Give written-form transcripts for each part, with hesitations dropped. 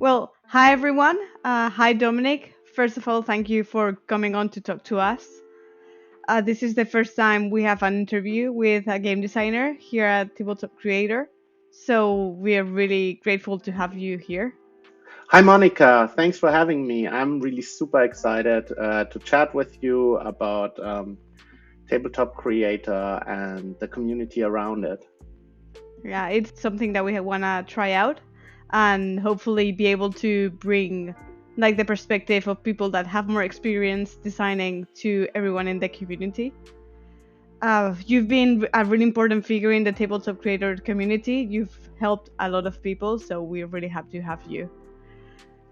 Well, hi everyone. Hi Dominic. First of all, thank you for coming on to talk to us. This is the first time we have an interview with a game designer here at Tabletop Creator. So we are really grateful to have you here. Hi, Monica. Thanks for having me. I'm really super excited to chat with you about Tabletop Creator and the community around it. Yeah, it's something that we want to try out and hopefully be able to bring like the perspective of people that have more experience designing to everyone in the community. You've been a really important figure in the tabletop creator community. You've helped a lot of people, so we're really happy to have you.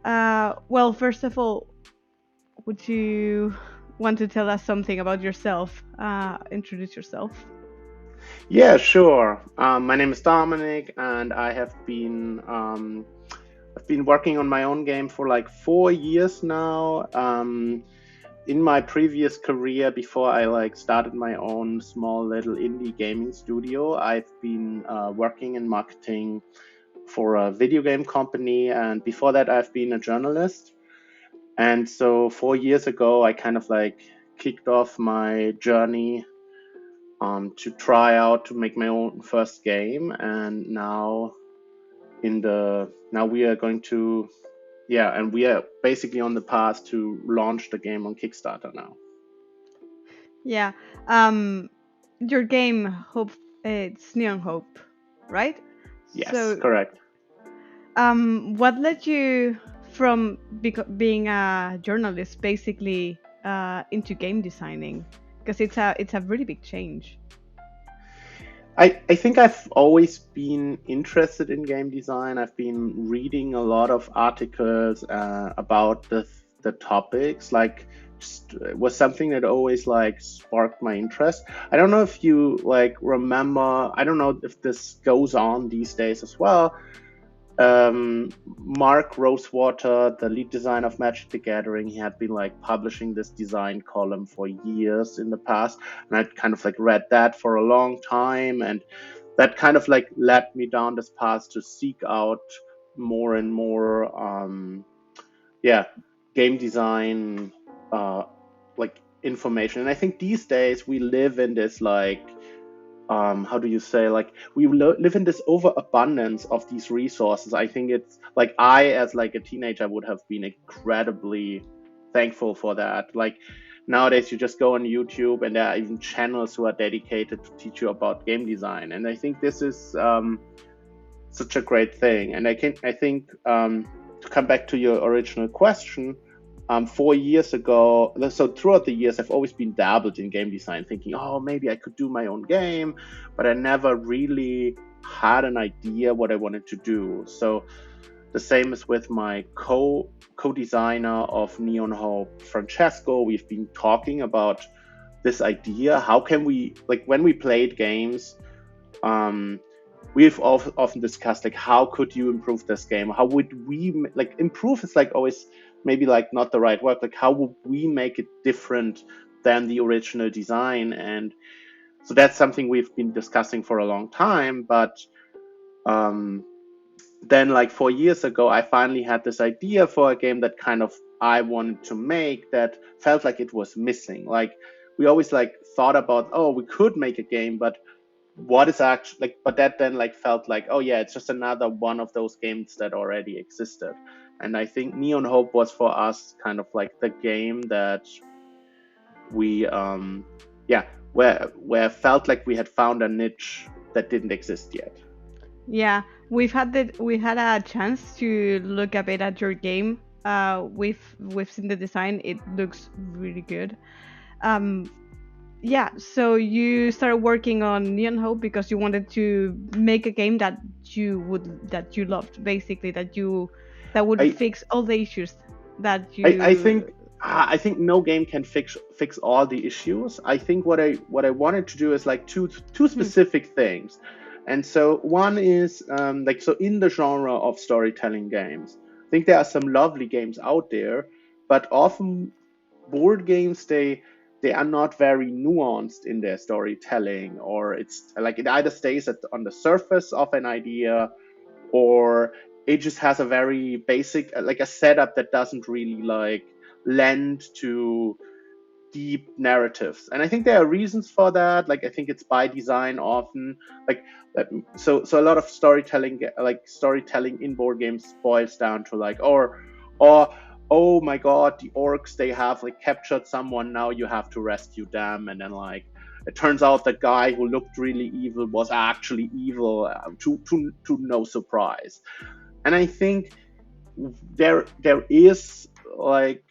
Well, first of all, would you want to tell us something about yourself? Introduce yourself. Yeah, sure. My name is Dominik, and I've been working on my own game for like 4 years now. In my previous career, before I started my own small little indie gaming studio, I've been working in marketing for a video game company, and before that, I've been a journalist. And so 4 years ago, I kind of kicked off my journey to try out to make my own first game. And now we are going to and we are basically on the path to launch the game on Kickstarter now. Yeah. Um, your game, Hope, it's Neon Hope, right? Yes, So, correct. what led you from being a journalist, basically, into game designing? Because it's a really big change. I think I've always been interested in game design. I've been reading a lot of articles about the topics. Just was something that always sparked my interest. I don't know if you remember. I don't know if this goes on these days as well. Mark Rosewater, the lead designer of Magic the Gathering, he had been publishing this design column for years in the past, and I'd kind of read that for a long time, and that kind of led me down this path to seek out more and more, yeah, game design, information. And I think these days we live in this how do you say, live in this overabundance of these resources. I think it's I, as a teenager, would have been incredibly thankful for that. Nowadays you just go on YouTube and there are even channels who are dedicated to teach you about game design, and I think this is such a great thing. And I think to come back to your original question, 4 years ago, so throughout the years, I've always been dabbled in game design, thinking, oh, maybe I could do my own game, but I never really had an idea what I wanted to do. So the same is with my co-designer of Neon Hope, Francesco. We've been talking about this idea. How can we, when we played games, um, we've often discussed how could you improve this game? How would we improve? Is always maybe not the right word. How would we make it different than the original design? And so that's something we've been discussing for a long time. But um, then 4 years ago, I finally had this idea for a game that kind of I wanted to make that felt like it was missing. We always thought about, oh, we could make a game, but what is actually but that then felt oh yeah, it's just another one of those games that already existed. And I think Neon Hope was for us kind of the game that we yeah where felt like we had found a niche that didn't exist yet. Yeah, we had a chance to look a bit at your game. We've seen the design. It looks really good. Um, yeah, so you started working on Neon Hope because you wanted to make a game that you loved, basically that would I fix all the issues that I you. think I think no game can fix all the issues. I think what I wanted to do is two Hmm. specific things. And so one is so in the genre of storytelling games, I think there are some lovely games out there, but often board games, they are not very nuanced in their storytelling, or it's it either stays on the surface of an idea, or it just has a very basic, like a setup that doesn't really like lend to deep narratives. And I think there are reasons for that. Like I think it's by design often. Like so a lot of storytelling in board games boils down to like or oh my god, the orcs, they have like captured someone, now you have to rescue them, and then like it turns out the guy who looked really evil was actually evil, to no surprise. And I think there is like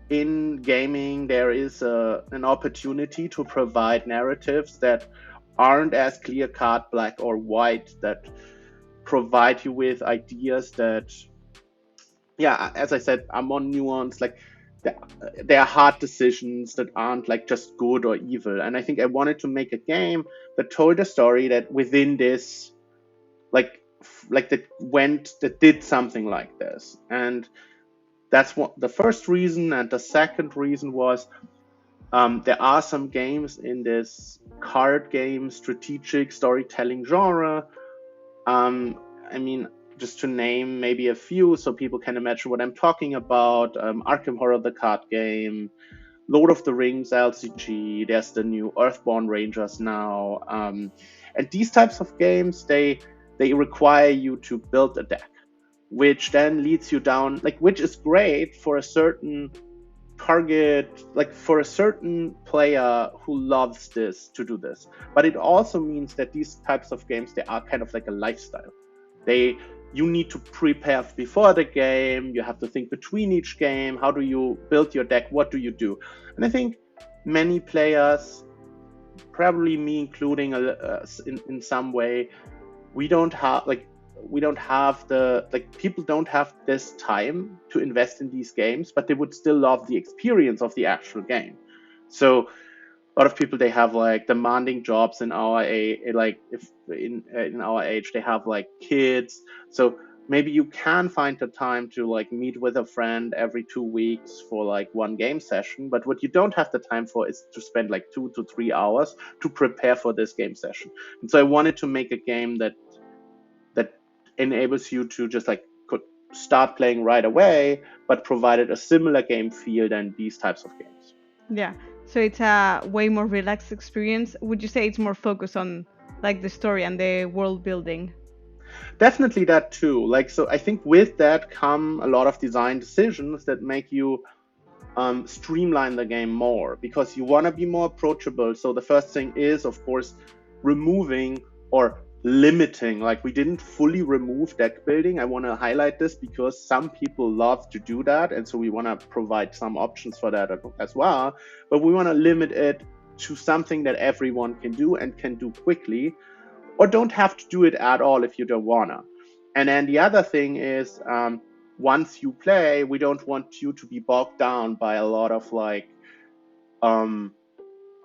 in gaming there is an opportunity to provide narratives that aren't as clear cut black or white, that provide you with ideas that, yeah, as I said, are more nuanced. Like there, there are hard decisions that aren't like just good or evil. And I think I wanted to make a game that told a story that within this, like that did something like this. And that's what the first reason. And the second reason was, there are some games in this card game strategic storytelling genre. I mean, just to name maybe a few so people can imagine what I'm talking about: Arkham Horror, the card game, Lord of the Rings LCG, there's the new Earthborn Rangers now. And these types of games, they require you to build a deck, which then leads you down, like, which is great for a certain target, like for a certain player who loves this, to do this. But it also means that these types of games, they are kind of like a lifestyle. They You need to prepare before the game, you have to think between each game, how do you build your deck, what do you do? And I think many players, probably me including, in some way, we don't have like we don't have the like people don't have this time to invest in these games, but they would still love the experience of the actual game. So a lot of people, they have like demanding jobs in our age, like if in our age they have like kids. So maybe you can find the time to like meet with a friend every 2 weeks for like one game session, but what you don't have the time for is to spend like 2 to 3 hours to prepare for this game session. And so I wanted to make a game that enables you to just like could start playing right away, but provided a similar game feel than these types of games. Yeah. So it's a way more relaxed experience. Would you say it's more focused on like the story and the world building? Definitely that too. Like, so I think with that come a lot of design decisions that make you streamline the game more, because you want to be more approachable. So the first thing is, of course, removing or limiting. Like, we didn't fully remove deck building. I want to highlight this because some people love to do that, and so we want to provide some options for that as well. But we want to limit it to something that everyone can do and can do quickly, or don't have to do it at all if you don't wanna. And then the other thing is, once you play, we don't want you to be bogged down by a lot of like,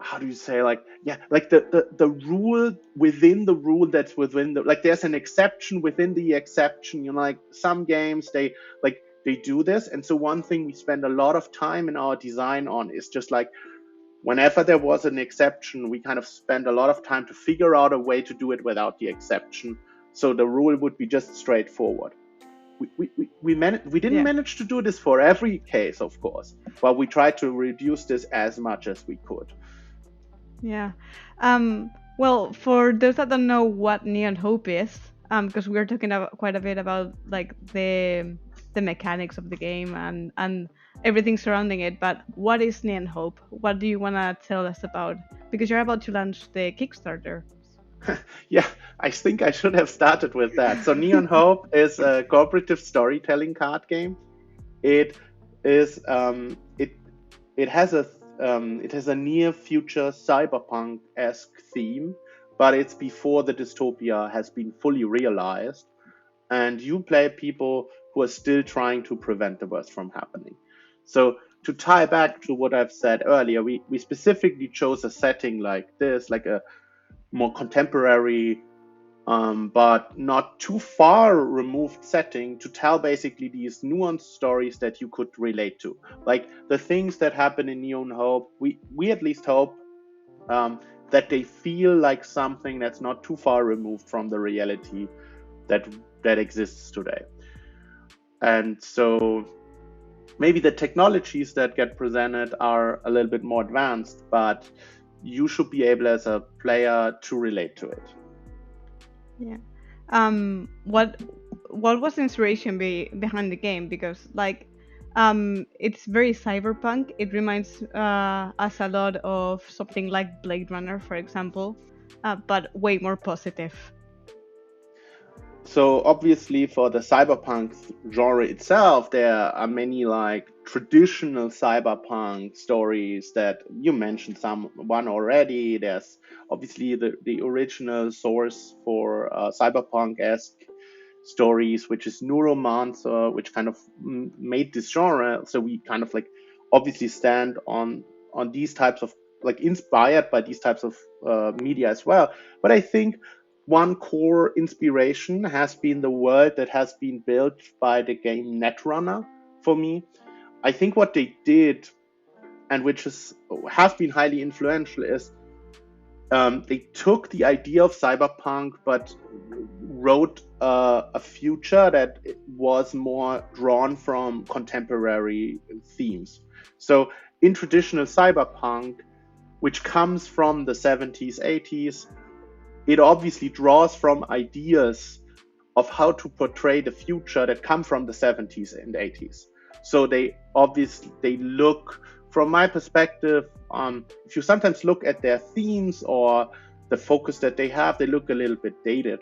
how do you say, like, yeah, like the rule within the rule that's within the, like, there's an exception within the exception. You know, like some games, they do this. And so one thing we spend a lot of time in our design on is just like, whenever there was an exception, we kind of spend a lot of time to figure out a way to do it without the exception. So the rule would be just straightforward. We didn't Yeah. manage to do this for every case, of course, but we tried to reduce this as much as we could. Yeah. Well, for those that don't know what Neon Hope is, because we are talking about quite a bit about like the mechanics of the game and everything surrounding it. But what is Neon Hope? What do you want to tell us about? Because you're about to launch the Kickstarter. Yeah, I think I should have started with that. So Neon Hope is a cooperative storytelling card game. It is it has a near future cyberpunk-esque theme, but it's before the dystopia has been fully realized, and you play people who are still trying to prevent the worst from happening. So to tie back to what I've said earlier, we specifically chose a setting like this, like a more contemporary, but not too far removed setting, to tell basically these nuanced stories that you could relate to. Like the things that happen in Neon Hope, we at least hope that they feel like something that's not too far removed from the reality that exists today. And so maybe the technologies that get presented are a little bit more advanced, but you should be able as a player to relate to it. Yeah. What was the inspiration behind the game? Because it's very cyberpunk. It reminds us a lot of something like Blade Runner, for example, but way more positive. So obviously for the cyberpunk genre itself, there are many like traditional cyberpunk stories that you mentioned one already. There's obviously the original source for cyberpunk-esque stories, which is Neuromancer, which kind of made this genre. So we kind of like obviously stand on these types of like inspired by these types of media as well. But I think one core inspiration has been the world that has been built by the game Netrunner for me. I think what they did, and which has been highly influential, is they took the idea of cyberpunk but wrote a future that was more drawn from contemporary themes. So in traditional cyberpunk, which comes from the 70s, 80s, it obviously draws from ideas of how to portray the future that come from the 70s and 80s. So they look, from my perspective, if you sometimes look at their themes or the focus that they have, they look a little bit dated.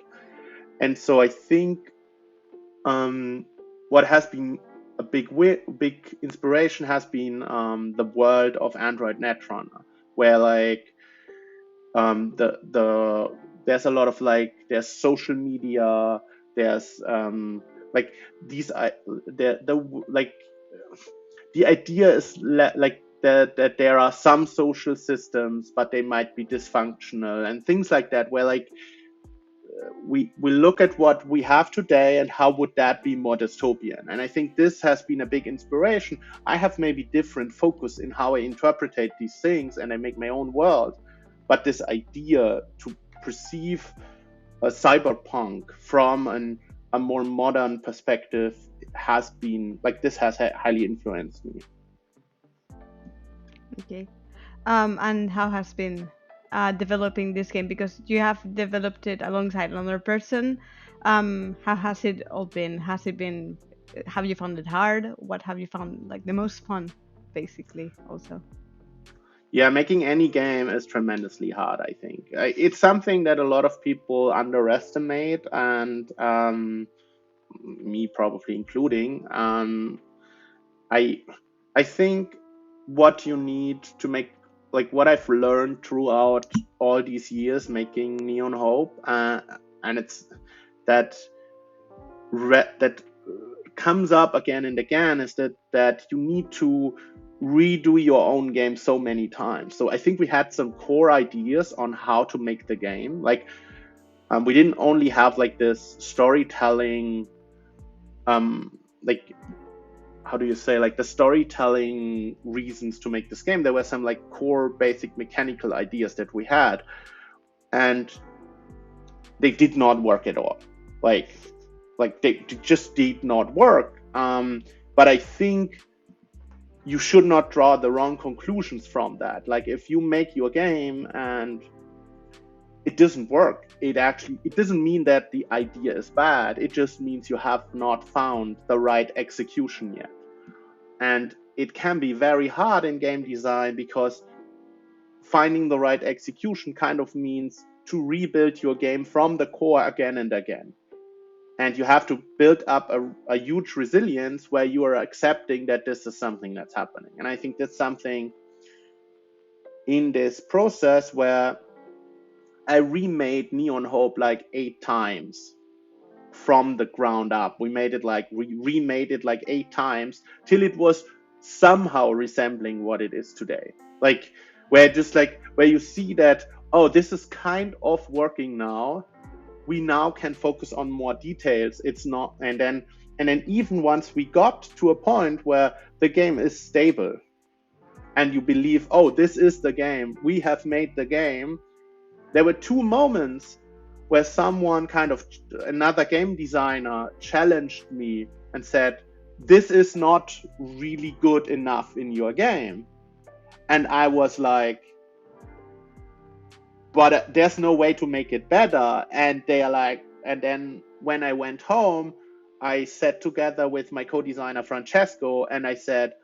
And so I think what has been a big inspiration has been the world of Android Netrunner, where like there's a lot of like there's social media, there's like these the like the idea is like that there are some social systems but they might be dysfunctional and things like that, where like we look at what we have today and how would that be more dystopian. And I think this has been a big inspiration. I have maybe different focus in how I interpret these things and I make my own world, but this idea to perceive a cyberpunk from a more modern perspective has been like this has highly influenced me. Okay. And how has been developing this game? Because you have developed it alongside another person. How has it all been? Has it been? Have you found it hard? What have you found like the most fun, basically? Also. Yeah, making any game is tremendously hard, I think. It's something that a lot of people underestimate, and me probably including. I I think what you need to make, like what I've learned throughout all these years making Neon Hope, and it's that that comes up again and again, is that you need to redo your own game so many times. So I think we had some core ideas on how to make the game. Like we didn't only have like this storytelling, like how do you say, like the storytelling reasons to make this game. There were some like core basic mechanical ideas that we had, and they did not work at all. Like they just did not work. But I think you should not draw the wrong conclusions from that. Like if you make your game and it doesn't work, it doesn't mean that the idea is bad. It just means you have not found the right execution yet. And it can be very hard in game design because finding the right execution kind of means to rebuild your game from the core again and again. And you have to build up a huge resilience where you are accepting that this is something that's happening. And I think that's something in this process where I remade Neon Hope like 8 times from the ground up. We made it like remade it like 8 times till it was somehow resembling what it is today. Like where you see that, oh, this is kind of working now. We now can focus on more details. It's not, and then even once we got to a point where the game is stable and you believe, oh, this is the game, we have made the game, there were 2 moments where someone kind of, another game designer challenged me and said, this is not really good enough in your game. And I was like, but there's no way to make it better. And they are like, and then when I went home, I sat together with my co-designer Francesco and I said,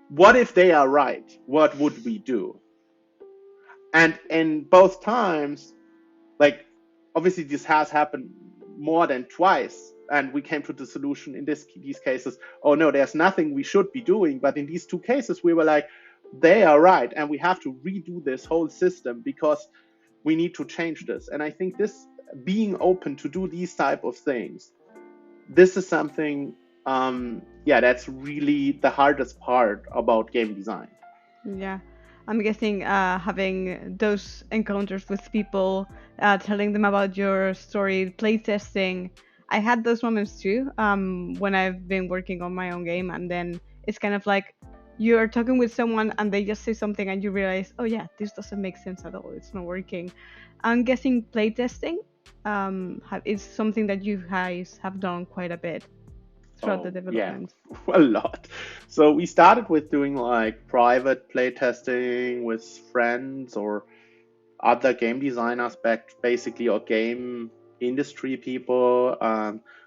what if they are right? What would we do? And in both times, like, obviously this has happened more than twice, and we came to the solution in these cases, oh no, there's nothing we should be doing. But in these two cases, we were like, they are right, and we have to redo this whole system because we need to change this. And I think this, being open to do these type of things, this is something, that's really the hardest part about game design. Yeah, I'm guessing having those encounters with people, telling them about your story, playtesting. I had those moments too when I've been working on my own game, and then it's kind of like you're talking with someone and they just say something and you realize, oh yeah, this doesn't make sense at all. It's not working. I'm guessing playtesting is something that you guys have done quite a bit throughout the Oh, yeah, development. a lot. So we started with doing like private playtesting with friends or other game designers, back basically, or game industry people,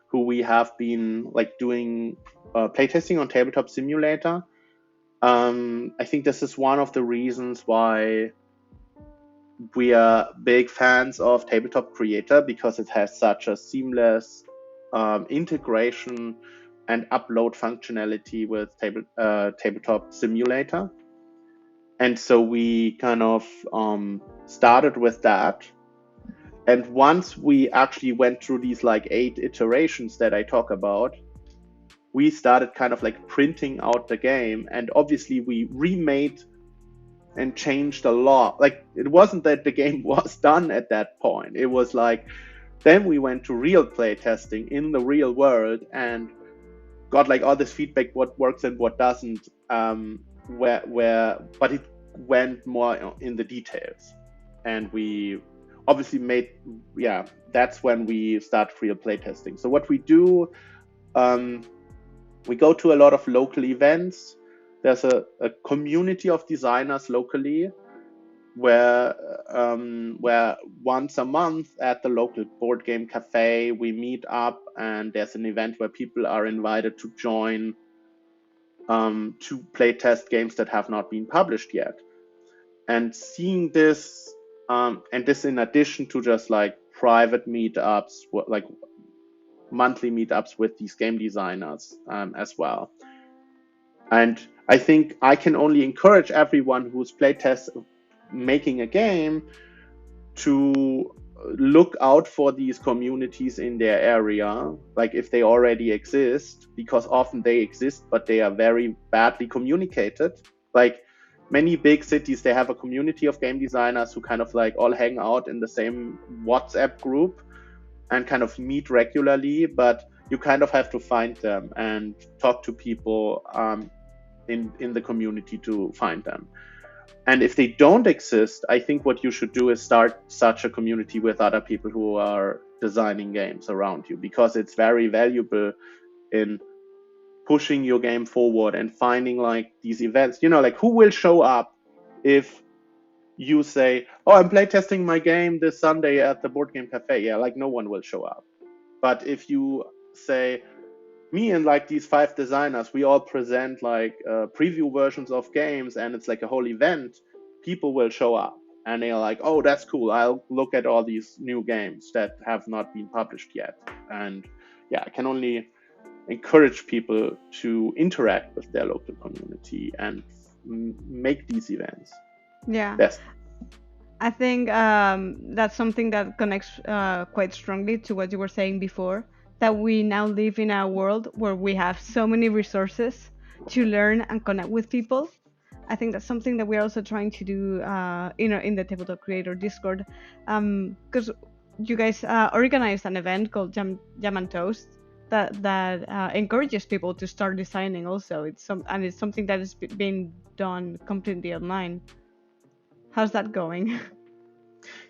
who we have been like doing playtesting on Tabletop Simulator. I think this is one of the reasons why we are big fans of Tabletop Creator, because it has such a seamless integration and upload functionality with Tabletop Simulator. And so we kind of started with that. And once we actually went through these like 8 iterations that I talk about, we started kind of like printing out the game. And obviously we remade and changed a lot. Like, it wasn't that the game was done at that point. It was like, then we went to real play testing in the real world and got like all this feedback, what works and what doesn't, but it went more in the details. And we obviously that's when we start real play testing. So what we do, we go to a lot of local events. There's a community of designers locally where once a month at the local board game cafe we meet up, and there's an event where people are invited to join to play test games that have not been published yet. And seeing this, and this in addition to just like private meetups, like monthly meetups with these game designers as well. And I think I can only encourage everyone who's playtest making a game to look out for these communities in their area, like if they already exist, because often they exist, but they are very badly communicated. Like many big cities, they have a community of game designers who kind of like all hang out in the same WhatsApp group and kind of meet regularly, but you kind of have to find them and talk to people in the community to find them. And if they don't exist, I think what you should do is start such a community with other people who are designing games around you, because it's very valuable in pushing your game forward and finding like these events, like who will show up if you say, oh, I'm playtesting my game this Sunday at the board game cafe. Yeah, like no one will show up. But if you say, me and like these 5 designers, we all present like preview versions of games, and it's like a whole event, people will show up and they're like, oh, that's cool, I'll look at all these new games that have not been published yet. And yeah, I can only encourage people to interact with their local community and make these events. Yeah. Yes. I think that's something that connects quite strongly to what you were saying before, that we now live in a world where we have so many resources to learn and connect with people. I think that's something that we're also trying to do in the Tabletop Creator Discord, because you guys organized an event called Jam and Toast that encourages people to start designing. Also, it's something that is being done completely online. How's that going?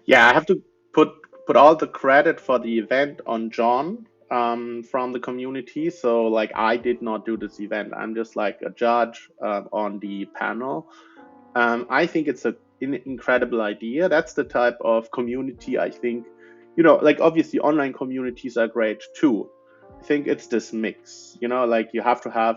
Yeah, I have to put put all the credit for the event on John from the community. So like I did not do this event. I'm just like a judge on the panel. I think it's an incredible idea. That's the type of community I think, like obviously online communities are great too. I think it's this mix, like you have to have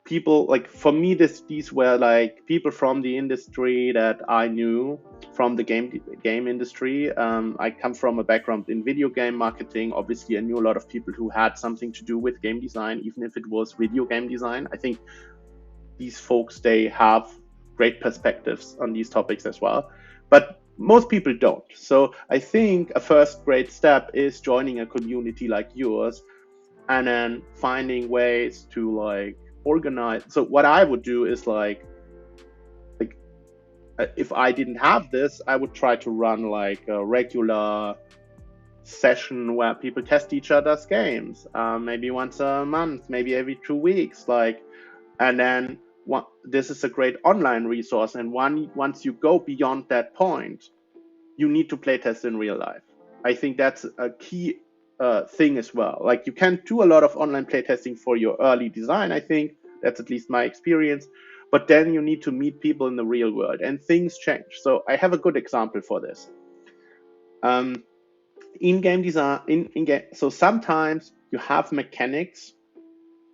people like for me these were like people from the industry that I knew from the game industry. I come from a background in video game marketing. Obviously, I knew a lot of people who had something to do with game design, even if it was video game design. I think these folks, they have great perspectives on these topics as well, but most people don't. So I think a first great step is joining a community like yours and then finding ways to like organize. So what I would do is like if I didn't have this, I would try to run like a regular session where people test each other's games, maybe once a month, maybe every 2 weeks, like, and then this is a great online resource. And once you go beyond that point, you need to play test in real life. I think that's a key thing as well. Like you can do a lot of online playtesting for your early design. I think that's at least my experience. But then you need to meet people in the real world, and things change. So I have a good example for this. In game design, so sometimes you have mechanics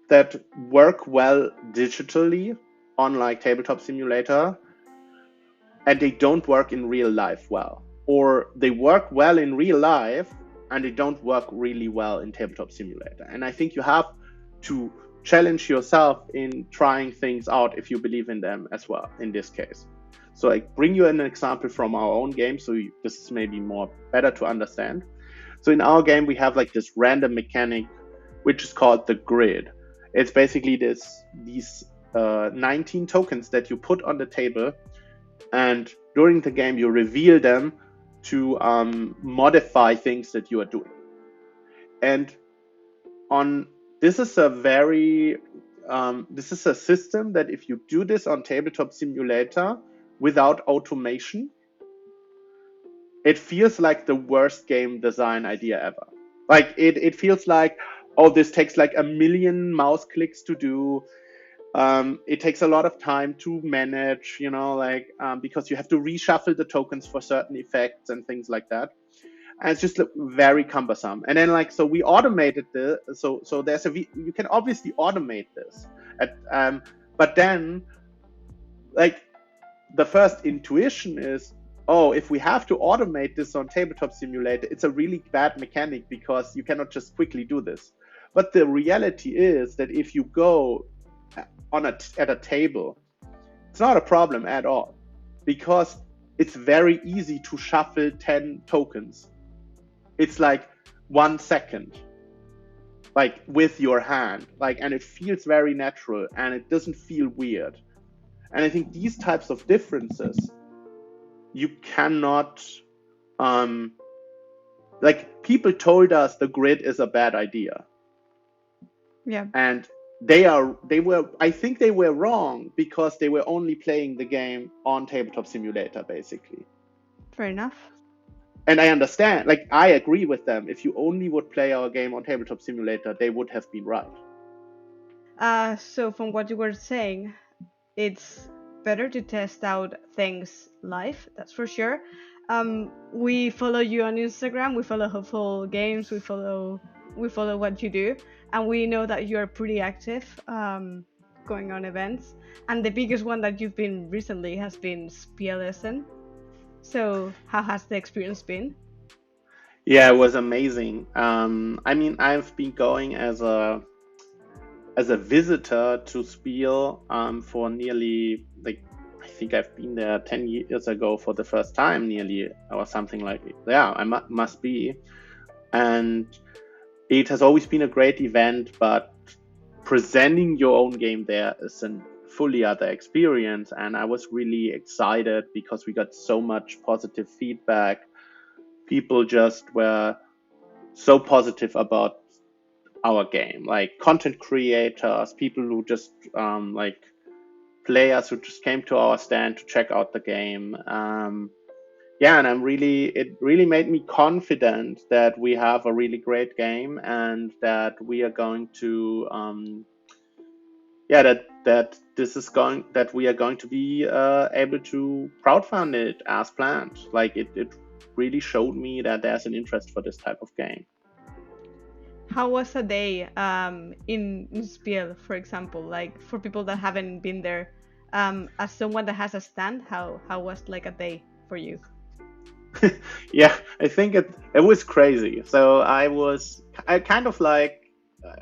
that work well digitally on like tabletop simulator, and they don't work in real life well, or they work well in real life and they don't work really well in tabletop simulator. And I think you have to challenge yourself in trying things out if you believe in them as well in this case. So I bring you an example from our own game, so this is maybe more better to understand. So in our game we have like this random mechanic which is called the grid. It's basically these 19 tokens that you put on the table, and during the game you reveal them to modify things that you are doing. And this is a system that if you do this on tabletop simulator without automation, it feels like the worst game design idea ever. Like it feels like, oh, this takes like a million mouse clicks to do. It takes a lot of time to manage, because you have to reshuffle the tokens for certain effects and things like that. And it's just very cumbersome. And then so we automated this. So you can obviously automate this. But then the first intuition is, oh, if we have to automate this on tabletop simulator, it's a really bad mechanic because you cannot just quickly do this. But the reality is that if you go at a table, it's not a problem at all, because it's very easy to shuffle 10 tokens. It's like 1 second, like with your hand, and it feels very natural and it doesn't feel weird. And I think these types of differences, you cannot, people told us the grid is a bad idea. Yeah. And I think they were wrong, because they were only playing the game on tabletop simulator, basically. Fair enough. And I understand, I agree with them. If you only would play our game on tabletop simulator, they would have been right. So from what you were saying, it's better to test out things live, that's for sure. We follow you on Instagram, we follow Hopeful Games, we follow what you do, and we know that you're pretty active going on events, and the biggest one that you've been recently has been Spielessen. So how has the experience been? Yeah, it was amazing. I've been going as a visitor to Spiel for nearly, I think I've been there 10 years ago for the first time, nearly, or something like it. Yeah, I must be. And it has always been a great event, but presenting your own game there is a fully other experience. And I was really excited because we got so much positive feedback. People just were so positive about our game, like content creators, people who just players who just came to our stand to check out the game. yeah, and it really made me confident that we have a really great game and that we are going to yeah, that we are going to be able to crowdfund it as planned. Like it really showed me that there's an interest for this type of game. How was a day in Spiel, for example, like for people that haven't been there, as someone that has a stand, how was like a day for you? Yeah, I think it was crazy. So I kind of like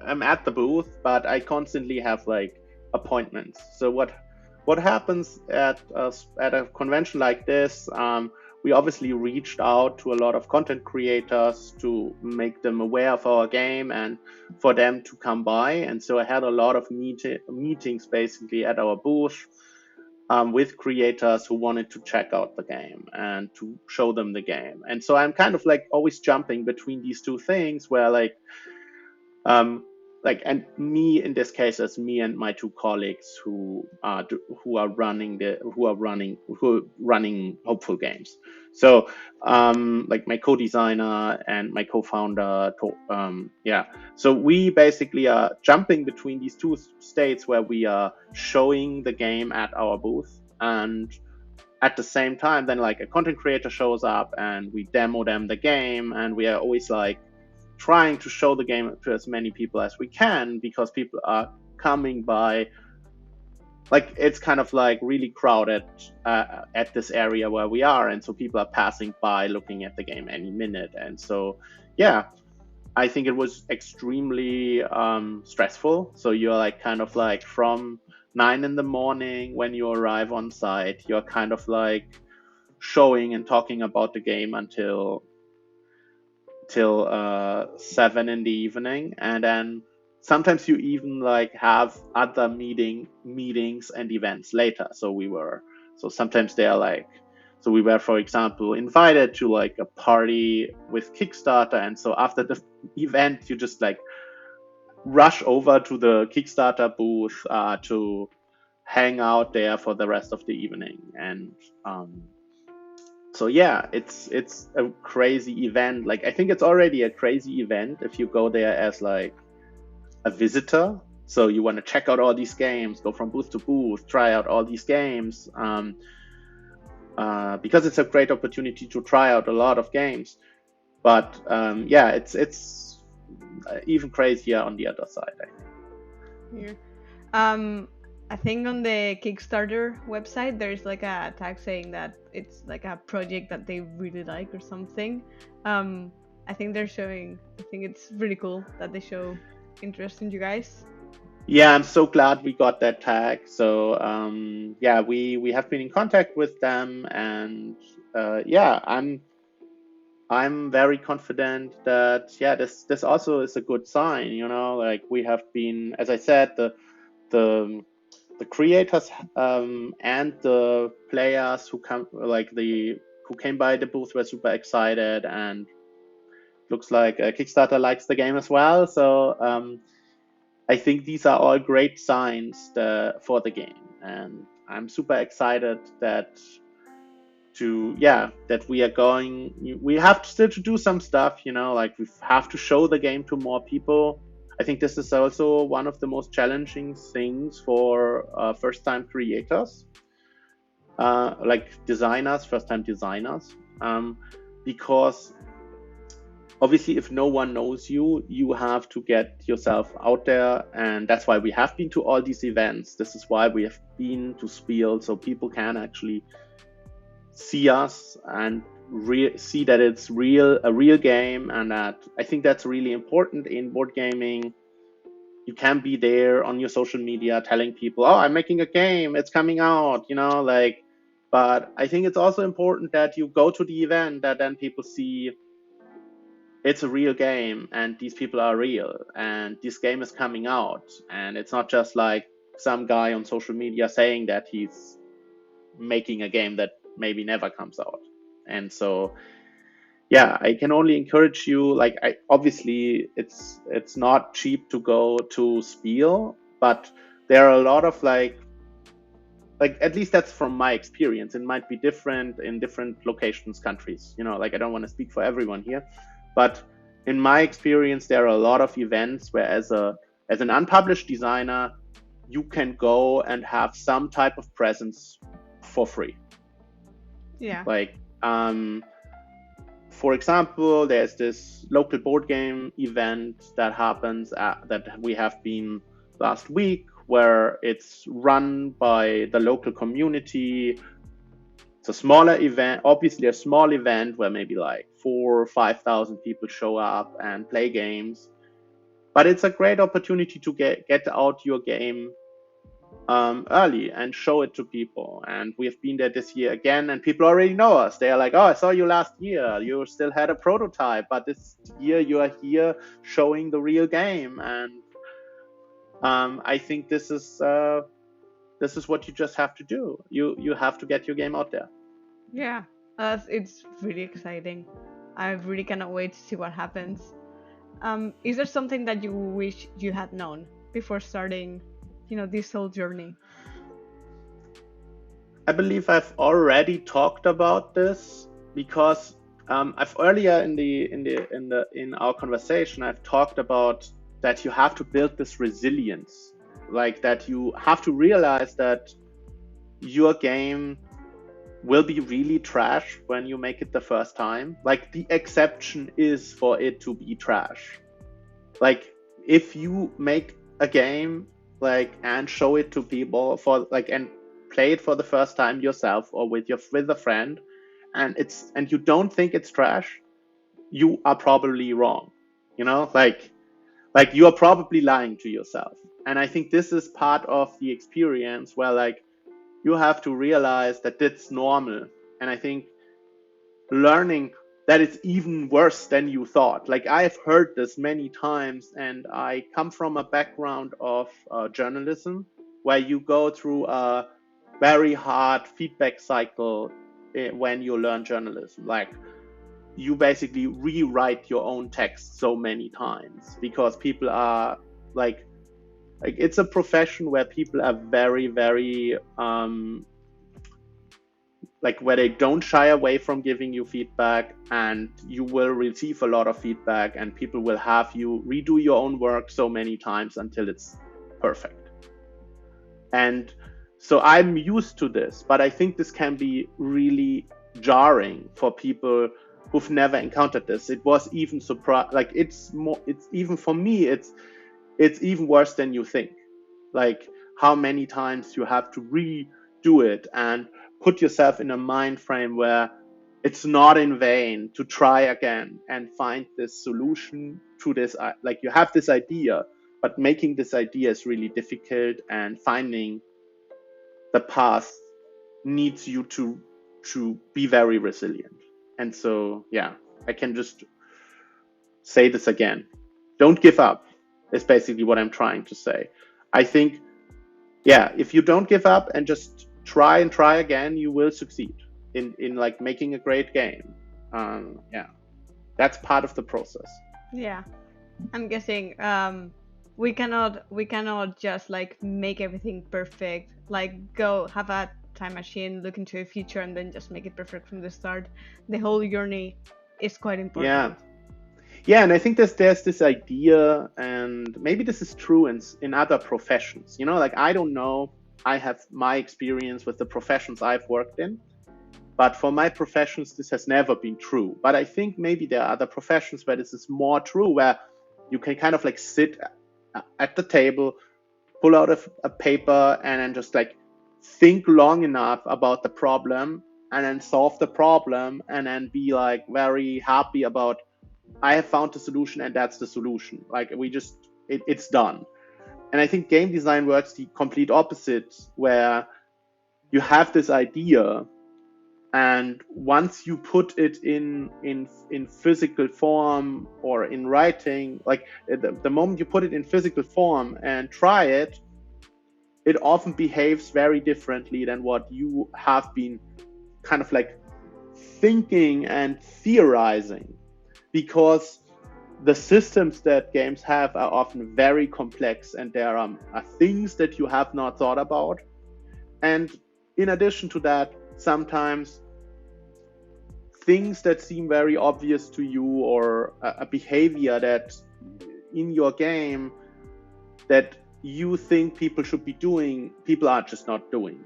I'm at the booth, but I constantly have like appointments. So what happens at a convention like this? We obviously reached out to a lot of content creators to make them aware of our game and for them to come by. And so I had a lot of meetings basically at our booth with creators who wanted to check out the game and to show them the game. And so I'm kind of like always jumping between these two things where um, and me in this case as me and my two colleagues who are running Hopeful Games. So like my co-designer and my co-founder, yeah. So we basically are jumping between these two states where we are showing the game at our booth and at the same time then like a content creator shows up and we demo them the game and we are always like trying to show the game to as many people as we can because people are coming by. Like it's kind of like really crowded at this area where we are, and so people are passing by looking at the game any minute. And so yeah, I think it was extremely stressful. So you're like kind of like from 9 in the morning when you arrive on site, you're kind of like showing and talking about the game until till 7 in the evening, and then sometimes you even like have other meetings and events later. So sometimes they are like, so we were, for example, invited to like a party with Kickstarter, and so after the event you just like rush over to the Kickstarter booth to hang out there for the rest of the evening. And so yeah, it's a crazy event. Like I think it's already a crazy event if you go there as like a visitor. So you want to check out all these games, go from booth to booth, try out all these games, because it's a great opportunity to try out a lot of games. But yeah, it's even crazier on the other side, I think. Yeah. Um, I think on the Kickstarter website there's like a tag saying that it's like a project that they really like or something. Um, I think they're showing. I think it's really cool that they show interest in you guys. Yeah, I'm so glad we got that tag. So yeah, we have been in contact with them, and yeah, I'm very confident that yeah, this also is a good sign. You know, like we have been, as I said, the the creators and the players who came by the booth were super excited, and looks like Kickstarter likes the game as well. So I think these are all great signs for the game, and I'm super excited that we have still to do some stuff, you know, like we have to show the game to more people. I think this is also one of the most challenging things for first time creators, like first time designers, because obviously if no one knows you, you have to get yourself out there. And that's why we have been to all these events. This is why we have been to Spiel, so people can actually see us and see that it's a real game. And that I think that's really important in board gaming. You can be there on your social media telling people, oh, I'm making a game, it's coming out, you know, like, but I think it's also important that you go to the event, that then people see it's a real game and these people are real and this game is coming out, and it's not just like some guy on social media saying that he's making a game that maybe never comes out. And so yeah, I can only encourage you, like obviously it's not cheap to go to Spiel, but there are a lot of like like at least that's from my experience. It might be different in different locations, countries. Like I don't want to speak for everyone here, but in my experience, there are a lot of events where as an unpublished designer, you can go and have some type of presence for free. Yeah. Like, for example, there's this local board game event that happens that we have been last week, where it's run by the local community. It's a smaller event, obviously a small event where maybe like 4,000 or 5,000 people show up and play games. But it's a great opportunity to get out your game early and show it to people. And we have been there this year again, and people already know us. They are like, "Oh, I saw you last year. You still had a prototype, but this year you are here showing the real game." And I think this is what you just have to do. You have to get your game out there. Yeah. It's really exciting. I really cannot wait to see what happens. Is there something that you wish you had known before starting, this whole journey? I believe I've already talked about this because I've earlier in our conversation I've talked about that you have to build this resilience, like that you have to realize that your game will be really trash when you make it the first time. Like the exception is for it to be trash. Like if you make a game like and show it to people for like and play it for the first time yourself or with a friend, and you don't think it's trash, you are probably wrong. Like you are probably lying to yourself. And I think this is part of the experience where like you have to realize that it's normal. And I think learning that it's even worse than you thought. Like I've heard this many times, and I come from a background of journalism where you go through a very hard feedback cycle when you learn journalism. Like you basically rewrite your own text so many times because people are like it's a profession where people are very, very like where they don't shy away from giving you feedback, and you will receive a lot of feedback, and people will have you redo your own work so many times until it's perfect. And so I'm used to this, but I think this can be really jarring for people who've never encountered this. It was even like it's even for me, it's even worse than you think. Like how many times you have to redo it and put yourself in a mind frame where it's not in vain to try again and find this solution to this. Like you have this idea, but making this idea is really difficult, and finding the path needs you to be very resilient. And so, yeah, I can just say this again. Don't give up is basically what I'm trying to say. I think, yeah, if you don't give up and just try and try again, you will succeed in like making a great game. Yeah, that's part of the process. Yeah, I'm guessing we cannot just like make everything perfect, like go have a time machine, look into the future, and then just make it perfect from the start. The whole journey is quite important. Yeah, and I think there's this idea, and maybe this is true in other professions. Like I don't know, I have my experience with the professions I've worked in, but for my professions this has never been true. But I think maybe there are other professions where this is more true, where you can kind of like sit at the table, pull out a paper, and then just like think long enough about the problem, and then solve the problem, and then be like very happy about, I have found the solution and that's the solution. Like it's done. And I think game design works the complete opposite, where you have this idea, and once you put it in physical form or in writing, like the moment you put it in physical form and try it, it often behaves very differently than what you have been kind of like thinking and theorizing, because the systems that games have are often very complex, and there are things that you have not thought about. And in addition to that, sometimes things that seem very obvious to you, or a behavior that in your game that you think people should be doing, people are just not doing.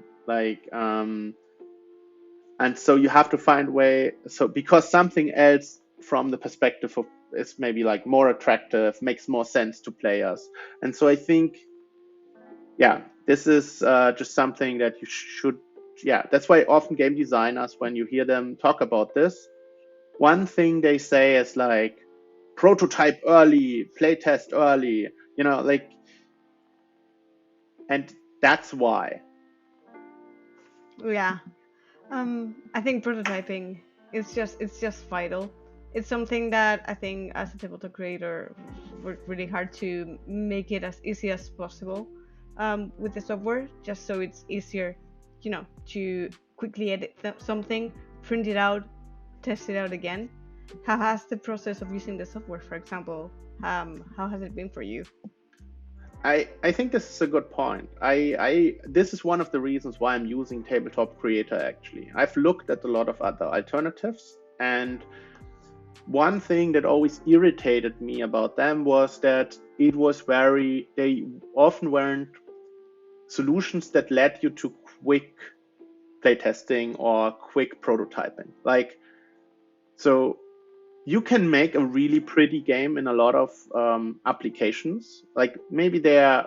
And so you have to find a way. So because something else from the perspective of is maybe like more attractive, makes more sense to players. And so I think, yeah, this is just something that you should. Yeah, that's why often game designers, when you hear them talk about this, one thing they say is like prototype early, playtest early, and that's why. Yeah. I think prototyping it's just vital. It's something that I think as a tabletop creator worked really hard to make it as easy as possible with the software, just so it's easier, to quickly edit something, print it out, test it out again. How has the process of using the software, for example, how has it been for you? I think this is a good point. This is one of the reasons why I'm using Tabletop Creator actually. I've looked at a lot of other alternatives, and one thing that always irritated me about them was that they often weren't solutions that led you to quick playtesting or quick prototyping. So you can make a really pretty game in a lot of applications. Like maybe they're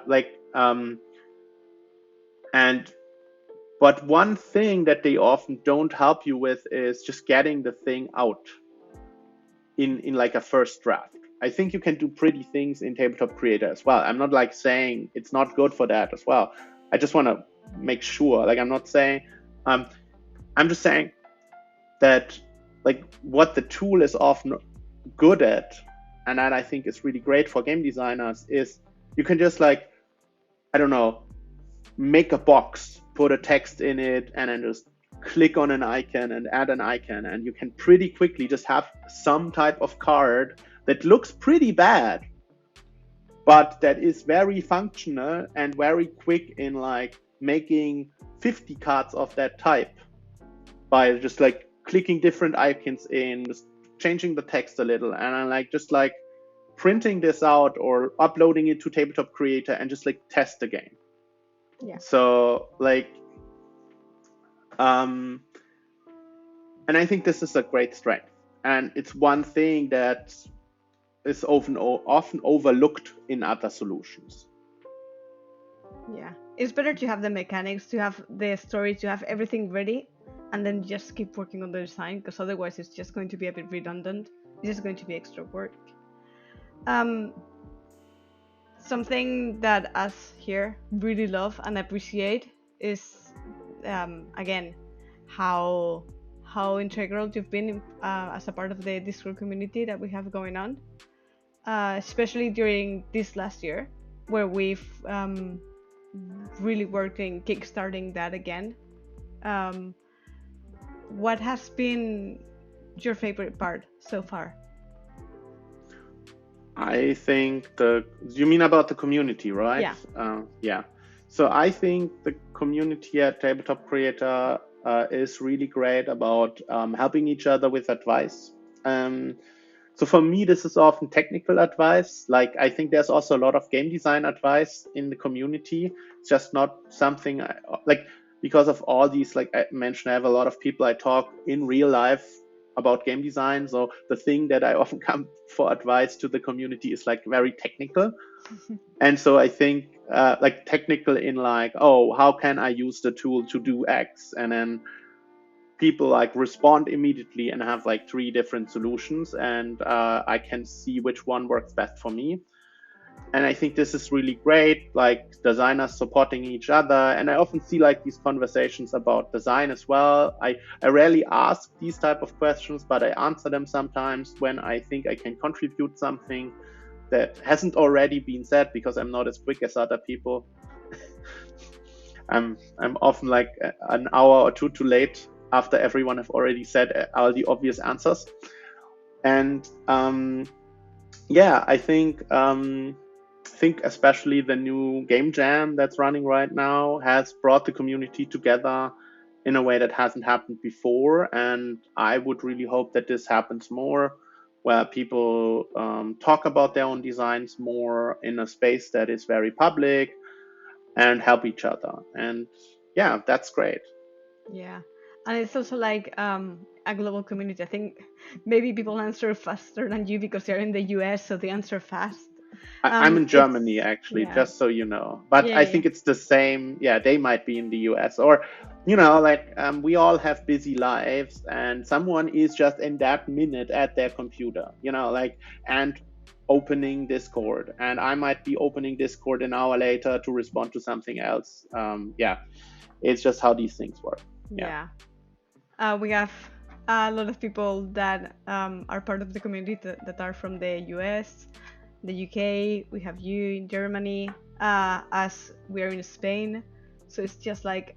but one thing that they often don't help you with is just getting the thing out in like a first draft. I think you can do pretty things in Tabletop Creator as well. I'm not like saying it's not good for that as well. I just want to make sure. Like I'm not saying, I'm just saying that like what the tool is often good at, and that I think is really great for game designers, is you can just like, I don't know, make a box, put a text in it, and then just click on an icon and add an icon, and you can pretty quickly just have some type of card that looks pretty bad, but that is very functional and very quick in like making 50 cards of that type by just like clicking different icons in, just changing the text a little, and I like just like printing this out or uploading it to Tabletop Creator and just like test the game. Yeah. So like, and I think this is a great strength, and it's one thing that is often overlooked in other solutions. Yeah, it's better to have the mechanics, to have the story, to have everything ready, and then just keep working on the design, because otherwise it's just going to be a bit redundant. It's just going to be extra work. Something that us here really love and appreciate is, again, how integral you've been as a part of the Discord community that we have going on, especially during this last year, where we've really worked in kickstarting that again. What has been your favorite part so far? I think you mean about the community, right? Yeah. Yeah. So I think the community at Tabletop Creator is really great about helping each other with advice. So for me, this is often technical advice. Like I think there's also a lot of game design advice in the community. It's just not something because of all these, like I mentioned, I have a lot of people I talk in real life about game design. So the thing that I often come for advice to the community is like very technical. And so I think like technical in like, oh, how can I use the tool to do X? And then people like respond immediately and have like 3 different solutions, and I can see which one works best for me. And I think this is really great, like designers supporting each other. And I often see like these conversations about design as well. I rarely ask these type of questions, but I answer them sometimes when I think I can contribute something that hasn't already been said, because I'm not as quick as other people. I'm often like an hour or two too late after everyone have already said all the obvious answers. And yeah, I think especially the new game jam that's running right now has brought the community together. in a way that hasn't happened before. And I would really hope that this happens more, where people talk about their own designs more in a space that is very public and help each other. And yeah, that's great. Yeah. And it's also like a global community. I think maybe people answer faster than you because they're in the US, so they answer fast. I'm in Germany, It's actually, yeah. just so you know. But Yeah, I yeah. think it's the same. Yeah, they might be in the US, or, like we all have busy lives, and someone is just in that minute at their computer, and opening Discord. And I might be opening Discord an hour later to respond to something else. Yeah, it's just how these things work. Yeah. Yeah. We have a lot of people that are part of the community that are from the US, the UK. We have you in Germany, as we are in Spain. So it's just like,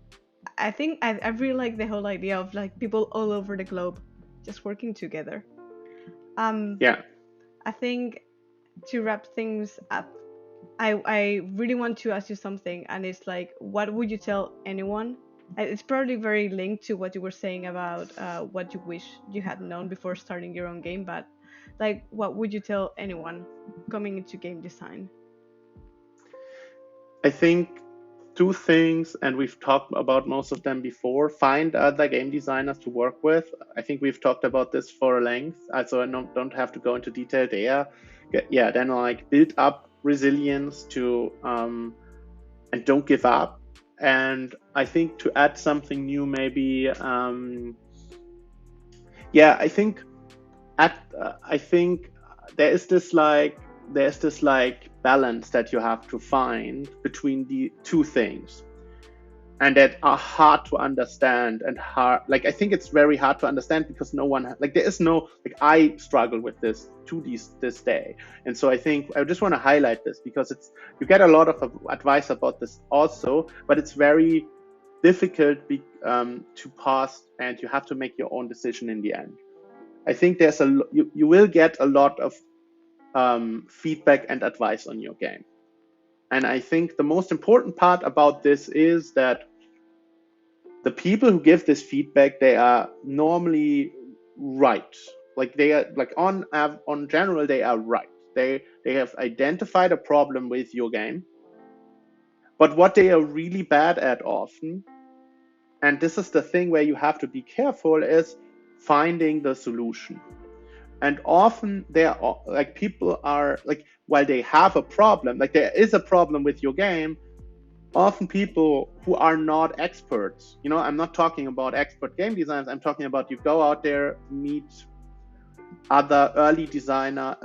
I think I really like the whole idea of like people all over the globe just working together. Um, Yeah. I think to wrap things up, I really want to ask you something, and it's like, what would you tell anyone? It's probably very linked to what you were saying about what you wish you had known before starting your own game, but like, what would you tell anyone coming into game design? I think two things, and we've talked about most of them before. Find other game designers to work with. I think we've talked about this for length, so I don't have to go into detail there. Yeah, then like build up resilience to and don't give up. And I think to add something new, maybe yeah, I think there is this like balance that you have to find between the two things, and that are hard to understand, and hard, like, I think it's very hard to understand because no one, like, there is no, like, I struggle with this to this day. And so I think I just want to highlight this because you get a lot of advice about this also, but it's very difficult to pass, and you have to make your own decision in the end. I think you will get a lot of feedback and advice on your game. And I think the most important part about this is that the people who give this feedback, they are normally right. Like, they are, like, on general, they are right. They have identified a problem with your game. But what they are really bad at often, and this is the thing where you have to be careful, is finding the solution. And often people are like, while they have a problem, like, there is a problem with your game, often people who are not experts, I'm not talking about expert game designers, I'm talking about, you go out there, meet other early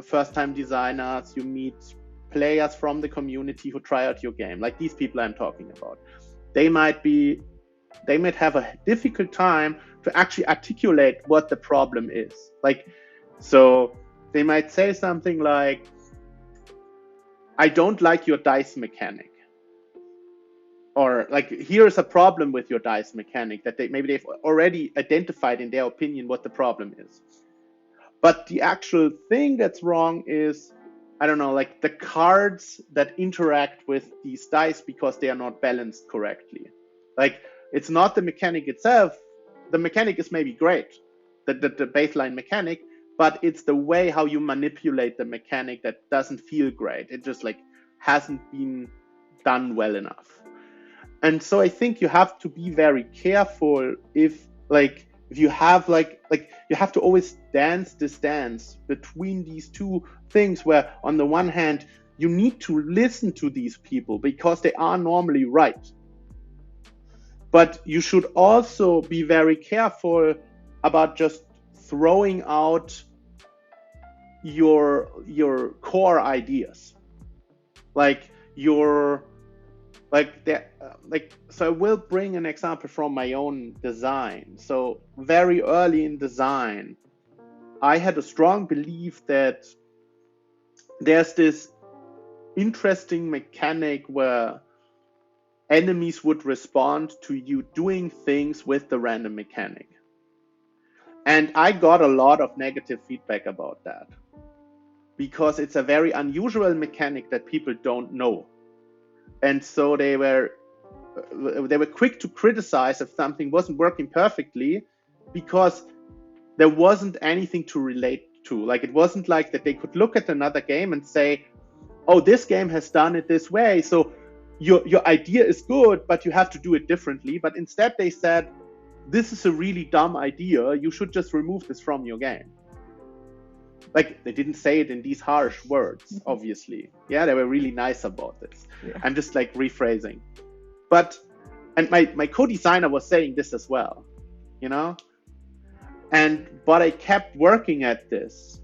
first time designers, you meet players from the community who try out your game, like these people I'm talking about. They might have a difficult time to actually articulate what the problem is. Like, so they might say something like, I don't like your dice mechanic. Or, like, here's a problem with your dice mechanic that they've already identified in their opinion what the problem is. But the actual thing that's wrong is, I don't know, like, the cards that interact with these dice because they are not balanced correctly. Like, it's not the mechanic itself. The mechanic is maybe great, the baseline mechanic, but it's the way how you manipulate the mechanic that doesn't feel great. It just, like, hasn't been done well enough. And so I think you have to be very careful if you have you have to always dance this dance between these two things, where on the one hand you need to listen to these people because they are normally right, but you should also be very careful about just throwing out your core ideas, like so I will bring an example from my own design. So very early in design, I had a strong belief that there's this interesting mechanic where enemies would respond to you doing things with the random mechanic. And I got a lot of negative feedback about that, because it's a very unusual mechanic that people don't know. And so they were they were quick to criticize if something wasn't working perfectly, because there wasn't anything to relate to. Like, it wasn't like that they could look at another game and say, oh, this game has done it this way, so your idea is good, but you have to do it differently. But instead they said, this is a really dumb idea, you should just remove this from your game. Like, they didn't say it in these harsh words, obviously. Yeah, they were really nice about this. Yeah. I'm just like rephrasing. And my co-designer was saying this as well, you know? But I kept working at this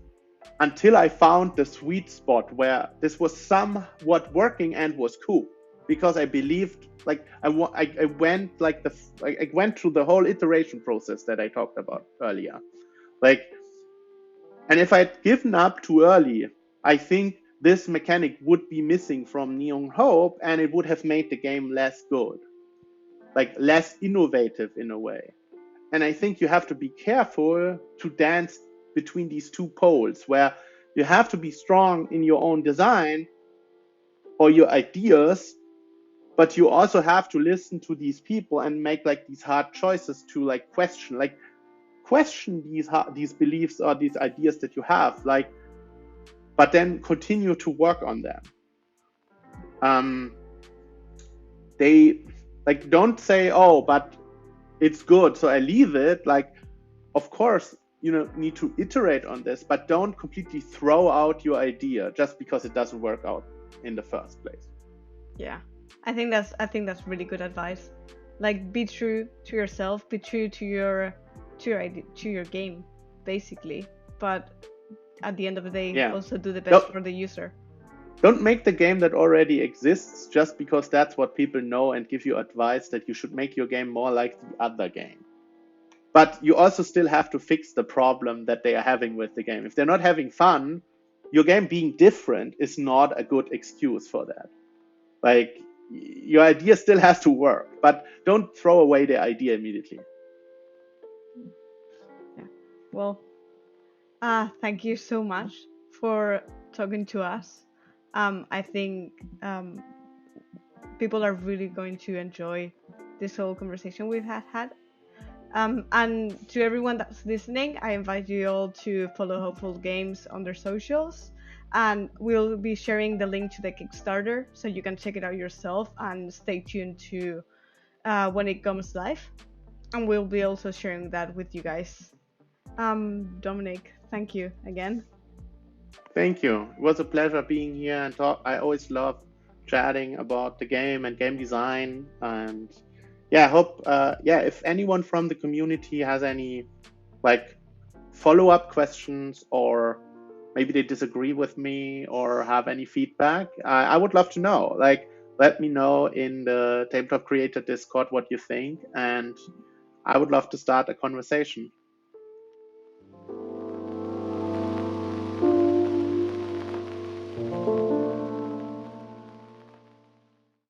until I found the sweet spot where this was somewhat working and was cool. Because I believed, like, I went through the whole iteration process that I talked about earlier. Like, and if I'd given up too early, I think this mechanic would be missing from Neon Hope, and it would have made the game less good, like less innovative in a way. And I think you have to be careful to dance between these two poles, where you have to be strong in your own design or your ideas, but you also have to listen to these people and make like these hard choices to like question these beliefs or these ideas that you have, like, but then continue to work on them. They like don't say, oh, but it's good, so I leave it. Like, of course, need to iterate on this, but don't completely throw out your idea just because it doesn't work out in the first place. Yeah, I think that's really good advice. Like, be true to yourself, be true to your game, basically. But at the end of the day, also do the best for the user. Don't make the game that already exists just because that's what people know and give you advice that you should make your game more like the other game. But you also still have to fix the problem that they are having with the game. If they're not having fun, your game being different is not a good excuse for that. Like, your idea still has to work, but don't throw away the idea immediately. Yeah. Well, thank you so much for talking to us. I think people are really going to enjoy this whole conversation we've had. And to everyone that's listening, I invite you all to follow Hopeful Games on their socials, and we'll be sharing the link to the Kickstarter so you can check it out yourself and stay tuned to when it comes live. And we'll be also sharing that with you guys. Dominik, thank you again. Thank you. It was a pleasure being here and talk. I always love chatting about the game and game design. And I hope, if anyone from the community has any like follow-up questions, or maybe they disagree with me or have any feedback, I would love to know. Like, let me know in the Tabletop Creator Discord what you think, and I would love to start a conversation.